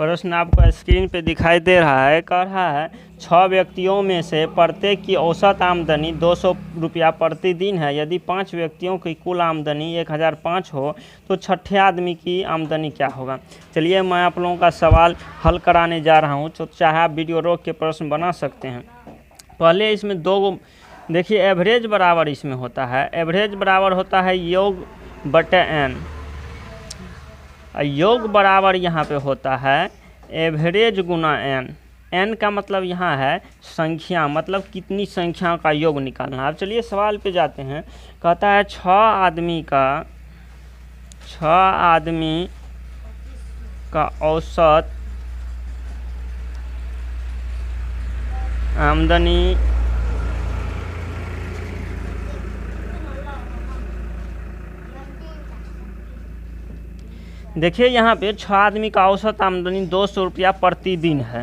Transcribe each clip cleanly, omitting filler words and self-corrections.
प्रश्न आपको स्क्रीन पे दिखाई दे रहा है। कह रहा है 6 व्यक्तियों में से प्रत्येक की औसत आमदनी 200 रुपया प्रतिदिन है। यदि 5 व्यक्तियों की कुल आमदनी 1005 हो तो छठे आदमी की आमदनी क्या होगा। चलिए मैं आप लोगों का सवाल हल कराने जा रहा हूँ, तो चाहे आप वीडियो रोक के प्रश्न बना सकते हैं। पहले इसमें दो देखिए, एवरेज बराबर इसमें होता है। एवरेज बराबर होता है योग बटे एन। योग बराबर यहाँ पे होता है एवरेज गुना एन। एन का मतलब यहाँ है संख्या, मतलब कितनी संख्याओं का योग निकालना। अब चलिए सवाल पे जाते हैं। कहता है 6 आदमी का औसत आमदनी देखिए, यहाँ पे 6 आदमी का औसत आमदनी 200 रुपया प्रतिदिन है।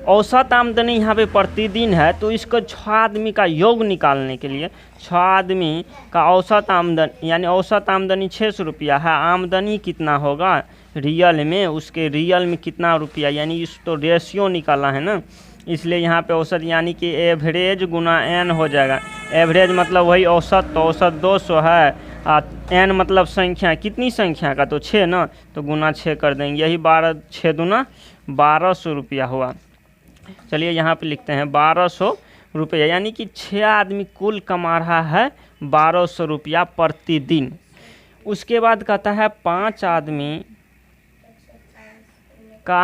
औसत आमदनी यहाँ पे प्रतिदिन है, तो इसको 6 आदमी का योग निकालने के लिए 6 आदमी का औसत आमदनी यानी औसत आमदनी 600 रुपया है। आमदनी कितना होगा रियल में, उसके रियल में कितना रुपया, यानी इस तो रेशियो निकाला है ना, इसलिए यहाँ पे औसत यानी कि एवरेज गुना एन हो जाएगा। एवरेज मतलब वही औसत, तो औसत 200 है। एन मतलब संख्या, कितनी संख्या का, तो 6 ना, तो गुना 6 कर देंगे। यही 6 दूना 1200 रुपया हुआ। चलिए यहाँ पे लिखते हैं 1200 रुपया, यानी कि 6 आदमी कुल कमा रहा है 1200 रुपया प्रतिदिन। उसके बाद कहता है 5 आदमी का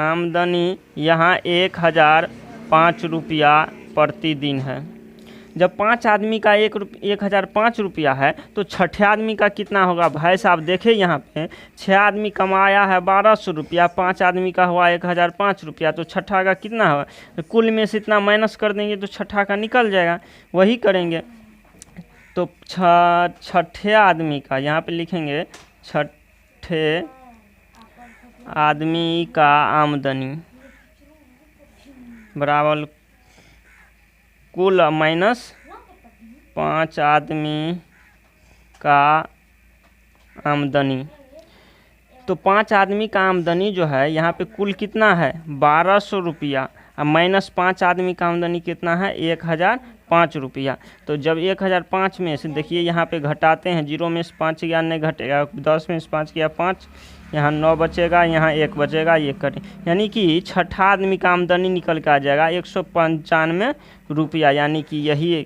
आमदनी यहाँ 1005 रुपया प्रतिदिन है। जब 5 आदमी का 1005 रुपया है, तो छठे आदमी का कितना होगा भाई साहब। देखिए यहाँ पे 6 आदमी कमाया है 1200 रुपया, 5 आदमी का हुआ 1005 रुपया, तो छठा का कितना होगा। तो कुल में से इतना माइनस कर देंगे तो छठा का निकल जाएगा, वही करेंगे। तो छठे आदमी का यहाँ पे लिखेंगे, छठे आदमी का आमदनी बराबर कुल माइनस 5 आदमी का आमदनी। तो 5 आदमी का आमदनी जो है यहाँ पे कुल कितना है 1200 रुपया, और माइनस 5 आदमी का आमदनी कितना है 1005 रुपया। तो जब 1005 में से देखिए यहाँ पे घटाते हैं, 0 में से 5 गया नहीं घटेगा, 10 में से 5 गया 5, यहाँ 9 बचेगा, यहाँ 1 बचेगा, ये करें, यानी कि छठा आदमी का आमदनी निकल के आ जाएगा 195 रुपया, यानी कि यही